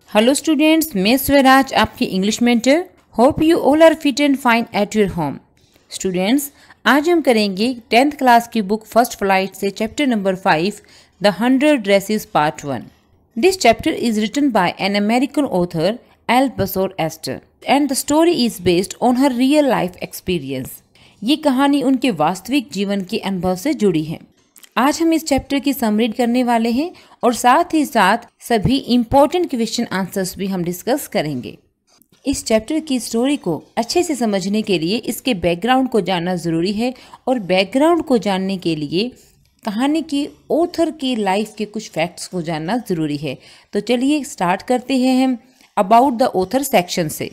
Hello students, मैं स्वराज आपकी English mentor. Hope you all are fit and fine at your home. Students, आज हम करेंगे 10th क्लास की बुक फर्स्ट फ्लाइट से chapter number 5 the 100 dresses part 1। This chapter is written by an American author Eleanor Estes and the story is based on her real life experience. ये कहानी उनके वास्तविक जीवन के अनुभव से जुड़ी है। आज हम इस चैप्टर की समरी करने वाले हैं और साथ ही साथ सभी इम्पोर्टेंट क्वेश्चन आंसर्स भी हम डिस्कस करेंगे। इस चैप्टर की स्टोरी को अच्छे से समझने के लिए इसके बैकग्राउंड को जानना ज़रूरी है और बैकग्राउंड को जानने के लिए कहानी की ऑथर की लाइफ के कुछ फैक्ट्स को जानना ज़रूरी है। तो चलिए स्टार्ट करते हैं हम अबाउट द ऑथर सेक्शन से।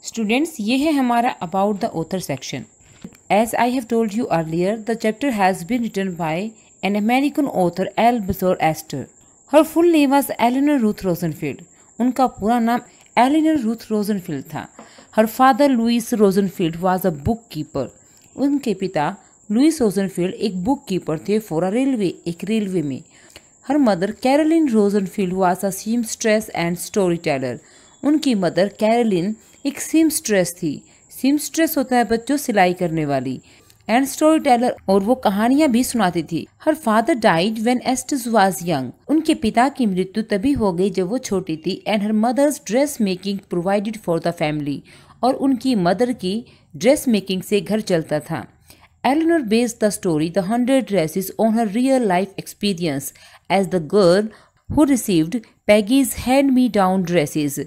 स्टूडेंट्स, ये है हमारा about the author section. As I have told you earlier, the chapter has been written by an American author, Albasor Astor. Her full name was Eleanor Ruth Rosenfield. उनका पूरा नाम Eleanor Ruth Rosenfield था। Her father, Louis Rosenfield, was a bookkeeper. उनके पिता Louis रोजनफील्ड एक book keeper थे for a railway, एक railway में। Her mother, Caroline Rosenfield, was a seamstress and storyteller. उनकी मदर कैरोलिन एक सीमस्ट्रेस थी। सीमस्ट्रेस होता है बच्चों सिलाई करने वाली, एंड स्टोरी टेलर, और वो कहानियां भी सुनाती थी। Her father died when Estes was young. उनके पिता की मृत्यु तभी हो गई जब वो छोटी थी। And her mother's dress making provided for the family, और उनकी मदर की ड्रेस मेकिंग से घर चलता था। Eleanor based the story the 100 dresses on her real life experience as the girl who received Peggy's hand me down dresses.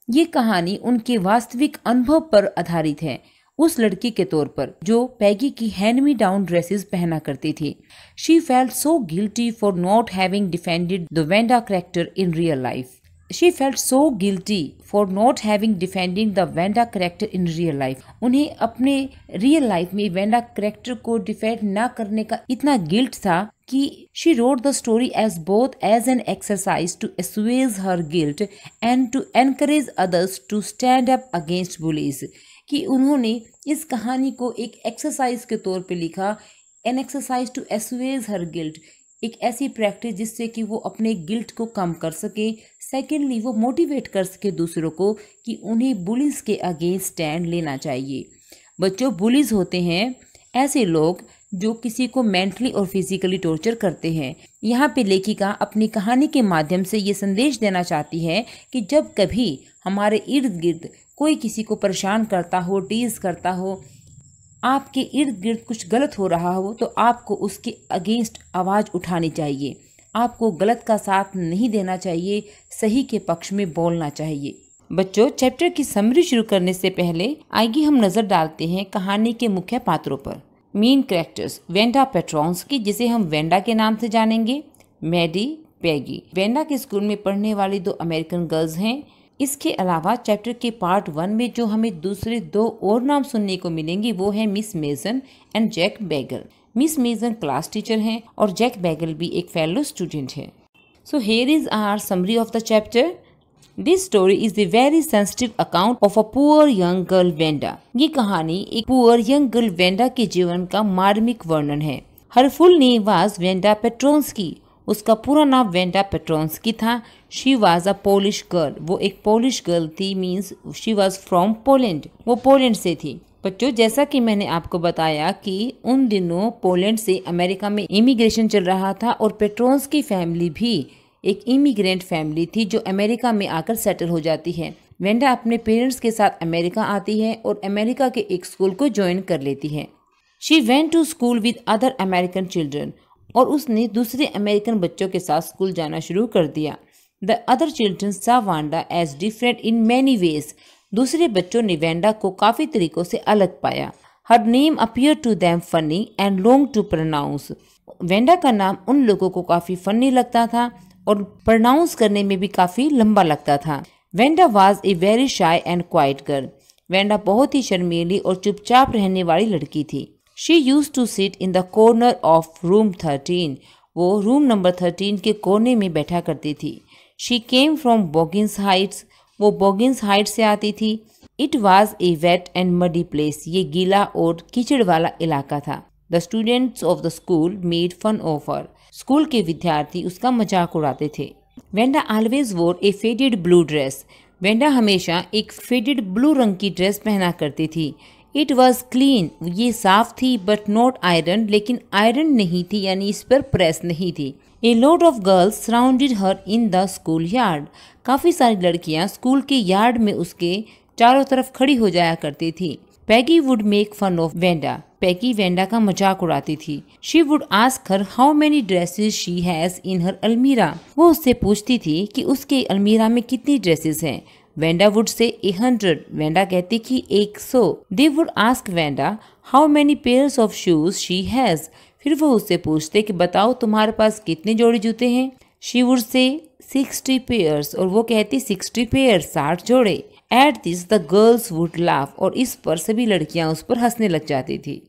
ये कहानी उनके वास्तविक अनुभव पर आधारित है, उस लड़की के तौर पर जो पैगी की हैंड मी डाउन ड्रेसेस पहना करती थी। She felt so guilty for not having defended the Wanda character in real life. She felt so guilty for not having defending the Wanda character in real life. उन्हें अपने real life में Wanda character को defend ना करने का इतना guilt था कि she wrote the story as both as an exercise to assuage her guilt and to encourage others to stand up against bullies। कि उन्होंने इस कहानी को एक एक्सरसाइज के तौर पे लिखा, an exercise to assuage her guilt, एक ऐसी प्रैक्टिस जिससे कि वो अपने गिल्ट को कम कर सके। सेकेंडली, वो मोटिवेट कर सके दूसरों को कि उन्हें बुलीज के अगेंस्ट स्टैंड लेना चाहिए। बच्चों, बुलीज होते हैं ऐसे लोग जो किसी को मेंटली और फिजिकली टॉर्चर करते हैं। यहाँ पे लेखिका अपनी कहानी के माध्यम से ये संदेश देना चाहती है कि जब कभी हमारे इर्द गिर्द कोई किसी को परेशान करता हो, टीज करता हो, आपके इर्द गिर्द कुछ गलत हो रहा हो, तो आपको उसके अगेंस्ट आवाज़ उठानी चाहिए। आपको गलत का साथ नहीं देना चाहिए, सही के पक्ष में बोलना चाहिए। बच्चों, चैप्टर की समरी शुरू करने से पहले आइए हम नज़र डालते हैं कहानी के मुख्य पात्रों पर। मेन कैरेक्टर्स वेंडा पेट्रोंस्की, जिसे हम वेंडा के नाम से जानेंगे, मैडी, पैगी। वेंडा के स्कूल में पढ़ने वाली 2 अमेरिकन गर्ल्स हैं। इसके अलावा चैप्टर के पार्ट 1 में जो हमें दूसरे 2 और नाम सुनने को मिलेंगे वो है Miss Mason and Jack Beggles. Miss Mason class teacher हैं और जैक बैगल भी एक फेलो स्टूडेंट है। So here is our summary of the chapter. This story is a very sensitive account of a poor young girl Venda। ये कहानी एक poor young girl Venda के जीवन का मार्मिक वर्णन है। Her full name was Venda Petronsky। उसका पूरा नाम वेंडा पेट्रोंस्की था। She was a Polish girl। वो एक पोलिश गर्ल थी, means she was from Poland। वो पोलैंड से थी। बच्चों, जैसा कि मैंने आपको बताया कि उन दिनों पोलैंड से अमेरिका में इमिग्रेशन चल रहा था और पेट्रोंस्की फैमिली भी एक इमिग्रेंट फैमिली थी जो अमेरिका में आकर सेटल हो जाती है। वेंडा अपने पेरेंट्स के साथ अमेरिका आती है और अमेरिका के एक स्कूल को ज्वाइन कर लेती है। She went to school with other American children. और उसने दूसरे अमेरिकन बच्चों के साथ स्कूल जाना शुरू कर दिया। The other children saw Wanda as different in many ways. दूसरे बच्चों ने वेंडा को काफ़ी तरीकों से अलग पाया। Her name appear to them funny and long to pronounce. Wanda का नाम उन लोगों को काफ़ी फनी लगता था और प्रोनाउंस करने में भी काफ़ी लंबा लगता था। Wanda was a very shy and quiet girl. Wanda बहुत ही शर्मीली और चुपचाप रहने वाली लड़की थी। She used to sit in the corner of room 13। वो रूम नंबर 13 के कोने में बैठा करती थी। She came from Boggins Heights. वो बॉगिंस हाइट्स से आती थी। It was a wet and muddy place. ये गीला और कीचड़ वाला इलाका था। The students of the school made fun of her. School के विद्यार्थी उसका मजाक उड़ाते थे। Wanda always wore a faded blue dress. Wanda हमेशा एक फेडेड ब्लू रंग की ड्रेस पहना करती थी। इट वॉज क्लीन, ये साफ थी, बट नॉट आयरन, लेकिन आयरन नहीं थी, यानी इस पर प्रेस नहीं थी। A lot of girls surrounded her in the school yard. काफ़ी सारी लड़कियां स्कूल के यार्ड में उसके चारों तरफ खड़ी हो जाया करती थी। Peggy would make fun of Wanda. Peggy Wanda का मजाक उड़ाती थी। She would ask her how many dresses she has in her almirah. वो उससे पूछती थी कि उसके अलमीरा में कितनी ड्रेसेस हैं। Wanda would say 100। वेंडा कहती कि 100। They would ask Wanda how many pairs of shoes she has. फिर वो उससे पूछते कि बताओ तुम्हारे पास कितने जोड़े जूते हैं। शी वुड से 60 पेयर्स, और वो कहती 60 पेयर, 60 जोड़े। At this the girls would laugh, और इस पर सभी लड़कियां उस पर हंसने लग जाती थी।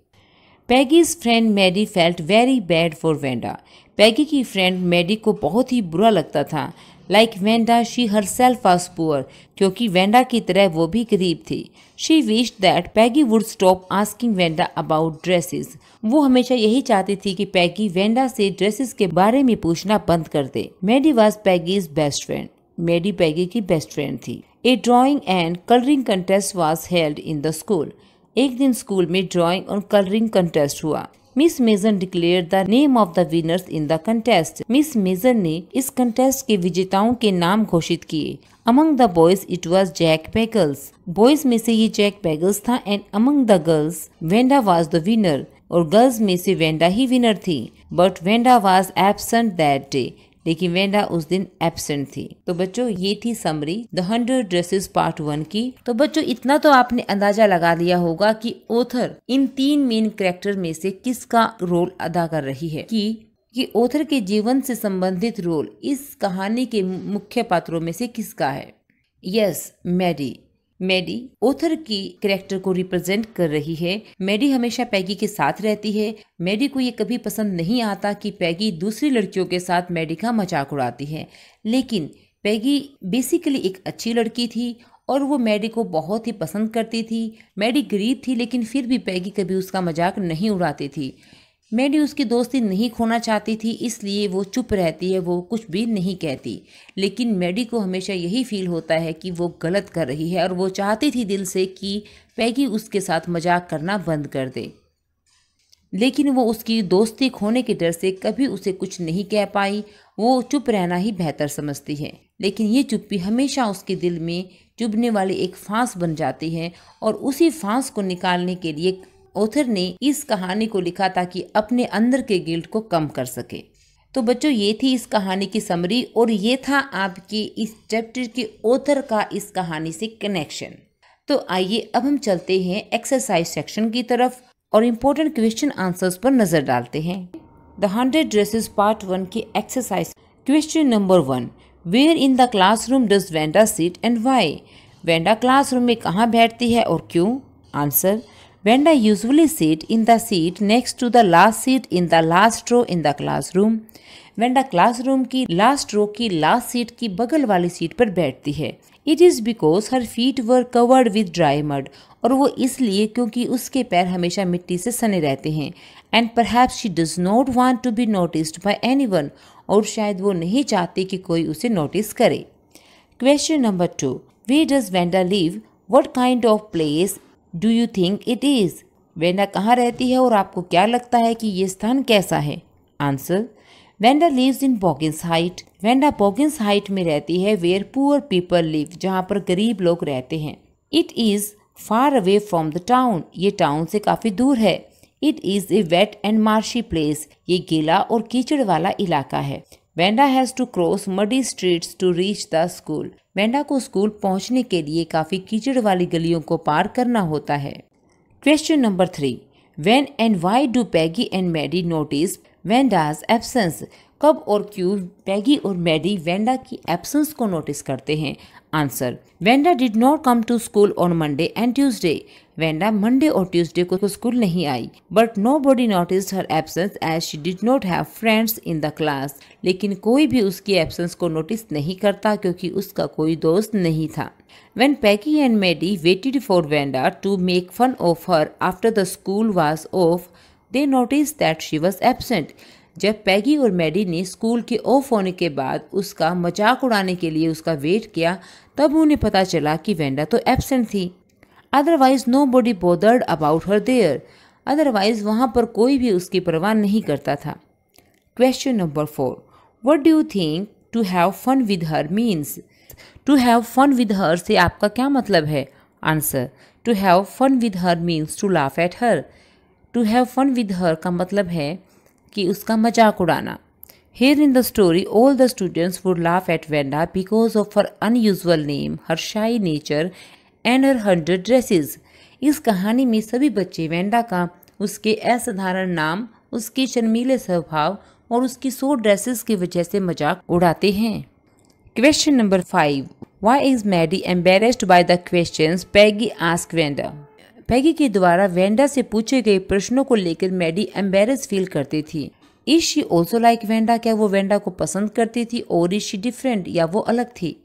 Peggy's friend Maddie felt very bad for Wanda. Peggy की फ्रेंड मैडी को बहुत ही बुरा लगता था। Like Wanda she herself was poor, क्योंकि वेंडा की तरह वो भी गरीब थी। She wished that Peggy would stop asking Wanda about dresses. वो हमेशा यही चाहती थी कि पैगी वेंडा से ड्रेसेस के बारे में पूछना बंद कर दे। Maddie was Peggy's best friend. Maddie Peggy की बेस्ट फ्रेंड थी। A drawing and colouring contest was held in the school. एक दिन स्कूल में ड्राइंग और कलरिंग कंटेस्ट हुआ। Miss Mason declared the name of the winners in the contest. Miss Mason ने इस contest के विजेताओं के नाम घोषित किए। Among the boys it was Jack Beggles. Boys में से ये जैक बैगल्स था, and among the girls Wanda was the winner, और गर्ल्स में से वेंडा ही विनर थी। But Wanda was absent that day, लेकिन वेंडा उस दिन एब्सेंट थी। तो बच्चों ये थी समरी द 100 ड्रेसेस पार्ट 1 की। तो बच्चों इतना तो आपने अंदाजा लगा लिया होगा कि ऑथर इन 3 मेन कैरेक्टर में से किसका रोल अदा कर रही है, कि ऑथर के जीवन से संबंधित रोल इस कहानी के मुख्य पात्रों में से किसका है। Yes, Maddie. मैडी ऑथर की कैरेक्टर को रिप्रेजेंट कर रही है। मैडी हमेशा पैगी के साथ रहती है। मैडी को ये कभी पसंद नहीं आता कि पैगी दूसरी लड़कियों के साथ मैडी का मजाक उड़ाती है, लेकिन पैगी बेसिकली एक अच्छी लड़की थी और वो मैडी को बहुत ही पसंद करती थी। मैडी गरीब थी, लेकिन फिर भी पैगी कभी उसका मजाक नहीं उड़ाती थी। मैडी उसकी दोस्ती नहीं खोना चाहती थी, इसलिए वो चुप रहती है, वो कुछ भी नहीं कहती। लेकिन मैडी को हमेशा यही फील होता है कि वो गलत कर रही है, और वो चाहती थी दिल से कि पैगी उसके साथ मजाक करना बंद कर दे, लेकिन वो उसकी दोस्ती खोने के डर से कभी उसे कुछ नहीं कह पाई। वो चुप रहना ही बेहतर समझती है, लेकिन ये चुप्पी हमेशा उसके दिल में चुभने वाली एक फांस बन जाती है, और उसी फांस को निकालने के लिए ऑथर ने इस कहानी को लिखा ताकि अपने अंदर के गिल्ट को कम कर सके। तो बच्चों ये थी इस कहानी की समरी, और ये था आपकी इस चैप्टर के ऑथर का इस कहानी से कनेक्शन। तो आइए अब हम चलते हैं एक्सरसाइज सेक्शन की तरफ और इम्पोर्टेंट क्वेश्चन आंसर्स पर नजर डालते हैं। द 100 ड्रेसेस पार्ट 1 की exercise. Question number 1, where in the classroom does Wanda sit and why. Wanda classroom में कहाँ बैठती है और क्यों। Answer, Venda usually sit in the seat next to the last seat in the last row in the classroom. Venda classroom की last row की last seat की बगल वाली सीट पर बैठती है। It is because her feet were covered with dry mud. और वो इसलिए क्योंकि उसके पैर हमेशा मिट्टी से सने रहते हैं। And perhaps she does not want to be noticed by anyone. और शायद वो नहीं चाहती कि कोई उसे नोटिस करे। Question number 2, where does Venda live? What kind of place do you think it is. Wanda कहाँ रहती है और आपको क्या लगता है कि ये स्थान कैसा है। Answer, Wanda lives in Boggins Height. Wanda Boggins Height में रहती है वेयर पुअर पीपल लिव, जहाँ पर गरीब लोग रहते हैं। It is far away from the town, ये टाउन से काफ़ी दूर है। It is a wet and marshy place, ये गीला और कीचड़ वाला इलाका है। Wanda has to cross muddy streets to reach the school. Wanda को स्कूल पहुंचने के लिए काफ़ी कीचड़ वाली गलियों को पार करना होता है। Question number 3, when and why do Peggy and Maddie notice Wanda's absence. कब और क्यों पैगी और मैडी वेंडा की एब्सेंस को नोटिस करते हैं। Answer, Wanda did not come to school on Monday and Tuesday. Wanda Monday और ट्यूसडे को स्कूल नहीं आई। But nobody noticed her absence as she did not have friends in the class. लेकिन कोई भी उसकी एब्सेंस को notice नहीं करता क्योंकि उसका कोई दोस्त नहीं था। When Peggy and Maddie waited for Venda to make fun of her after the school was off, they noticed that she was absent. जब पैगी और मैडी ने स्कूल के ऑफ होने के बाद उसका मजाक उड़ाने के लिए उसका वेट किया, तब उन्हें पता चला कि वेंडा तो एब्सेंट थी। Otherwise nobody bothered about her there. Otherwise वहां पर कोई भी उसकी परवाह नहीं करता था। Question number 4, what do you think to have fun with her means? To have fun with her से आपका क्या मतलब है? Answer, to have fun with her means to laugh at her. To have fun with her का मतलब है कि उसका मजाक उड़ाना। Here in the story, all the students would laugh at Vanda because of her unusual name, her shy nature and her 100 dresses. इस कहानी में सभी बच्चे वेंडा का उसके असाधारण नाम, उसके शर्मीले स्वभाव और उसकी 100 ड्रेसेस की वजह से मजाक उड़ाते हैं। Question number 5, Why is Maddie embarrassed by the questions Peggy asked Vanda? पैगी के द्वारा वेंडा से पूछे गए प्रश्नों को लेकर मैडी एम्बेरस फील करती थी। Is she also like Wanda? क्या वो वेंडा को पसंद करती थी? और इज शी डिफरेंट या वो अलग थी?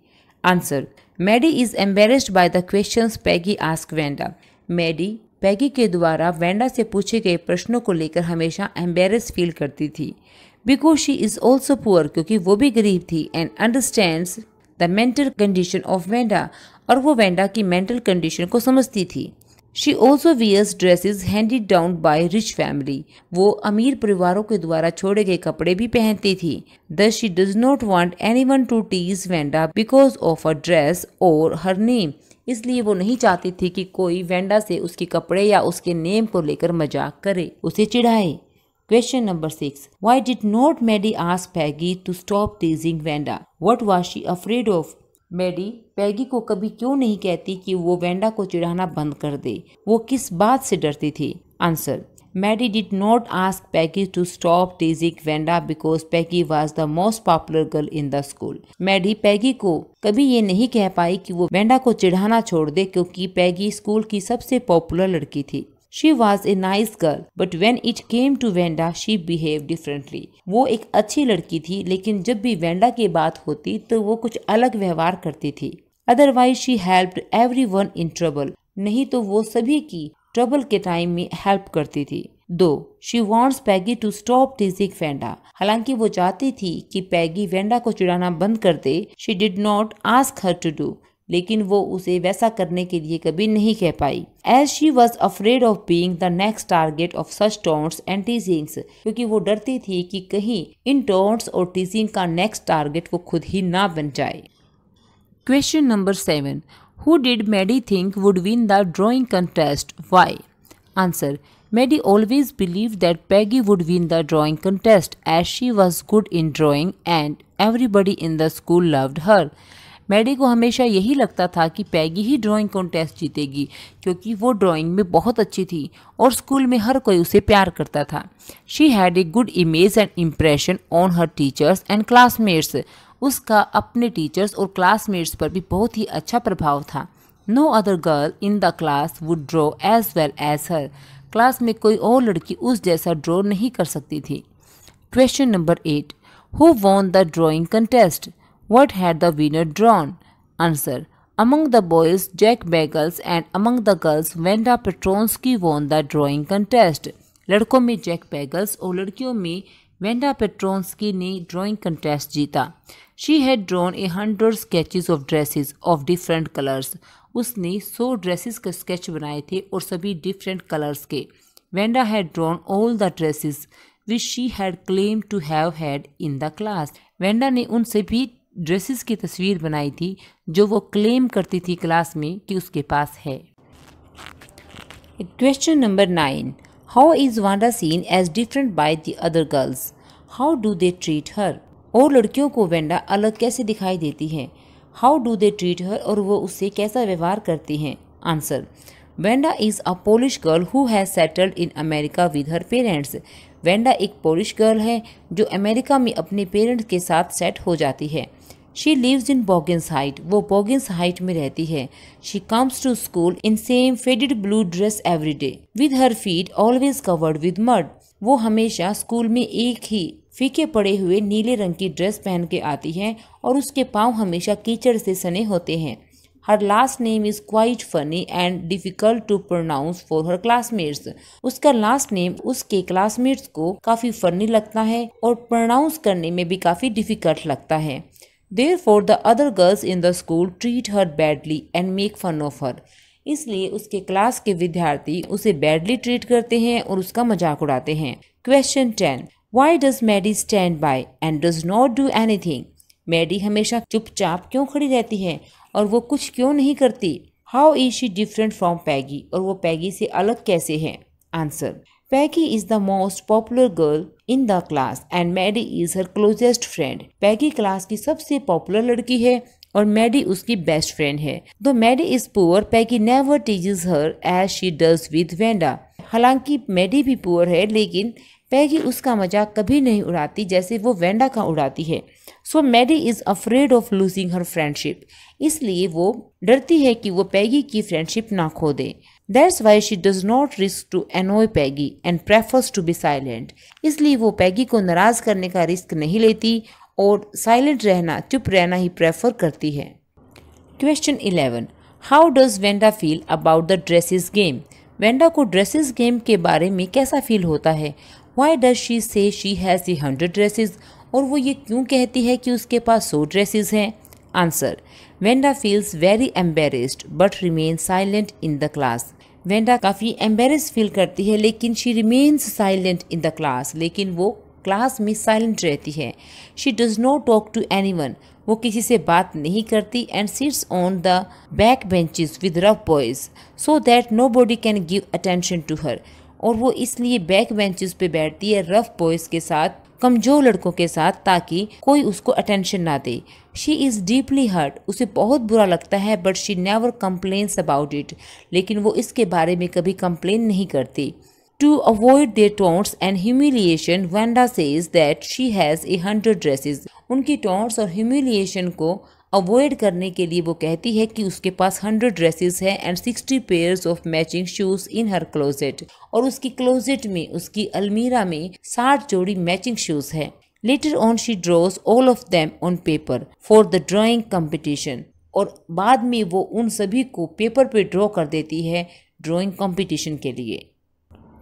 Answer, Maddie is embarrassed by the questions Peggy ask Wanda. Maddie Peggy के द्वारा वेंडा से पूछे गए प्रश्नों को लेकर हमेशा एम्बेरस फील करती थी। Because she is also poor, क्योंकि वो भी गरीब थी, and understands the mental condition of Wanda, और वो वेंडा की मेंटल कंडीशन को समझती थी। She also wears dresses handed down by rich family. वो अमीर परिवारों के द्वारा छोड़े गए कपड़े भी पहनती थी। Thus she does not want anyone to tease Vanda because of her dress or her name. इसलिए वो नहीं चाहती थी कि कोई वेंडा से उसके कपड़े या उसके नेम को लेकर मजाक करे, उसे चिढ़ाए। Question number 6. Why did not Maddie ask Peggy to stop teasing Vanda? What was she afraid of? Maddie Peggy को कभी क्यों नहीं कहती कि वो वेंडा को चिढ़ाना बंद कर दे? वो किस बात से डरती थी? Answer, Maddie did not ask Peggy to stop teasing Wanda because Peggy was the most popular girl in the school. Maddie Peggy को कभी ये नहीं कह पाई कि वो वेंडा को चिढ़ाना छोड़ दे, क्योंकि पैगी स्कूल की सबसे पॉपुलर लड़की थी। She was a nice girl, but when it came to Vanda, she behaved differently. वो एक अच्छी लड़की थी, लेकिन जब भी वेंडा की बात होती तो वो कुछ अलग व्यवहार करती थी। Otherwise, she helped everyone in trouble. नहीं तो वो सभी की ट्रबल के टाइम में हेल्प करती थी। दो, she wants Peggy to stop teasing Vanda. हालांकि वो चाहती थी कि पैगी वेंडा को चिढ़ाना बंद कर दे। She did not ask her to do. लेकिन वो उसे वैसा करने के लिए कभी नहीं कह पाई। As she was afraid of being the next target of such taunts and teasings, क्योंकि वो डरती थी कि कहीं इन taunts और teasing का नेक्स्ट टारगेट वो खुद ही ना बन जाए। Question number 7. Who did Maddie think would win the drawing contest? Why? Answer. Maddie always believed that Peggy would win the drawing contest as she was good in drawing and everybody in the school loved her. Maddie को हमेशा यही लगता था कि पैगी ही drawing contest जीतेगी, क्योंकि वो drawing में बहुत अच्छी थी और स्कूल में हर कोई उसे प्यार करता था। She had a good image and impression on her teachers and classmates. उसका अपने टीचर्स और क्लासमेट्स पर भी बहुत ही अच्छा प्रभाव था। No other girl in the class would draw as well as her. Class में कोई और लड़की उस जैसा ड्रॉ नहीं कर सकती थी। Question number 8. Who won the drawing contest? What had the winner drawn? Answer. Among the boys, Jack Bagels and among the girls, Vanda Petronsky won the drawing contest. लड़कों में जैक बैगल्स और लड़कियों में Wanda Petronski ने drawing contest जीता। She had drawn 100 sketches of dresses of different colors. उसने 100 dresses के sketch बनाए थे और सभी डिफरेंट कलर्स के। Vanda had drawn all the dresses which she had claimed to have had in the class. Wanda ने उन सभी ड्रेसेस की तस्वीर बनाई थी जो वो क्लेम करती थी क्लास में कि उसके पास है। Question number 9. How is Wanda seen as different by the other girls? How do they treat her? और लड़कियों को वेंडा अलग कैसे दिखाई देती है? How do they treat her, और वो उससे कैसा व्यवहार करती हैं? Answer. Wanda is a Polish girl who has settled in America with her parents. Wanda एक पोलिश गर्ल है जो अमेरिका में अपने पेरेंट्स के साथ सेट हो जाती है। She lives in Boggins Height. वो बॉगिंस हाइट में रहती है। She comes to school in same faded blue dress every day with her feet always covered with mud. वो हमेशा स्कूल में एक ही फीके पड़े हुए नीले रंग की ड्रेस पहन के आती है और उसके पाँव हमेशा कीचड़ से सने होते हैं। Her last name is quite funny and difficult to pronounce for her classmates. उसका लास्ट नेम उसके क्लासमेट्स को काफी फनी लगता है और प्रोनाउंस करने में भी काफी डिफिकल्ट लगता है. Therefore the other girls in the school treat her badly and make fun of her. इसलिए उसके क्लास के विद्यार्थी उसे बैडली ट्रीट करते हैं और उसका मजाक उड़ाते हैं. Question 10. Why does Maddie stand by and does not do anything? Maddie हमेशा चुपचाप क्यों खड़ी रहती है और वो कुछ क्यों नहीं करती? How is she different from Peggy? और वो पैगी से अलग कैसे है? Answer. Peggy is the most popular girl in the class and Maddie is her closest friend. Peggy class की सबसे पॉपुलर लड़की है और मैडी उसकी बेस्ट फ्रेंड है. Though Maddie is poor, Peggy never teases her as she does with Wanda. हालांकि Maddie भी poor है लेकिन पैगी उसका मजाक कभी नहीं उड़ाती जैसे वो वेंडा का उड़ाती है. So Maddie is afraid of losing her friendship. इसलिए वो डरती है कि वो पैगी की फ्रेंडशिप ना खो दे. That's why she does not risk to annoy Peggy and prefers to be silent. इसलिए वो पैगी को नाराज करने का रिस्क नहीं लेती और साइलेंट रहना, चुप रहना ही प्रेफर करती है. Question 11. How does Wanda feel about the dresses game? Wanda को ड्रेसेस गेम के बारे में कैसा फील होता है? Why does she say she has 100 dresses? और वो ये क्यों कहती है कि उसके पास 100 ड्रेसेस हैं? Answer. Wanda feels very embarrassed but remain silent in the class. Wanda काफ़ी एम्बेरेस फील करती है लेकिन she remains silent in the class. लेकिन वो क्लास में साइलेंट रहती है. She does not talk to anyone. वो किसी से बात नहीं करती and sits on the back benches with rough boys so that nobody can give attention to her. और वो इसलिए बैक बेंचेस पे बैठती है रफ बॉयज के साथ, कमजोर लड़कों के साथ, ताकि कोई उसको अटेंशन ना दे. She is deeply hurt. उसे बहुत बुरा लगता है but she never complains about it. लेकिन वो इसके बारे में कभी कंप्लेन नहीं करती. To avoid their taunts and humiliation, Wanda says that she has 100 dresses. उनकी taunts और humiliation को avoid करने के लिए वो कहती है कि उसके पास 100 dresses है and 60 pairs of matching shoes in her closet. और उसकी closet में, उसकी अलमीरा में 60 जोड़ी matching shoes है. Later on she draws all of them on paper for the drawing competition. और बाद में वो उन सभी को पेपर पे ड्रॉ कर देती है ड्राइंग कंपटीशन के लिए.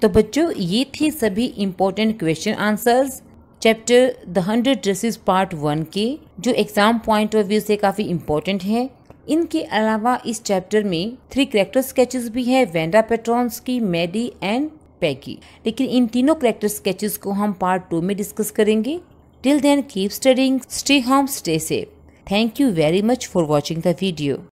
तो बच्चों ये थे सभी important question answers chapter the 100 dresses part 1 के, जो एग्जाम पॉइंट ऑफ व्यू से काफ़ी इम्पोर्टेंट है. इनके अलावा इस चैप्टर में 3 कैरेक्टर स्केचेस भी है, वेंडा पेट्रॉन्स्की, मैडी एंड पैगी. लेकिन इन तीनों कैरेक्टर स्केचेस को हम पार्ट 2 में डिस्कस करेंगे. Till then keep studying, stay home, stay safe. Thank you very much for watching the video.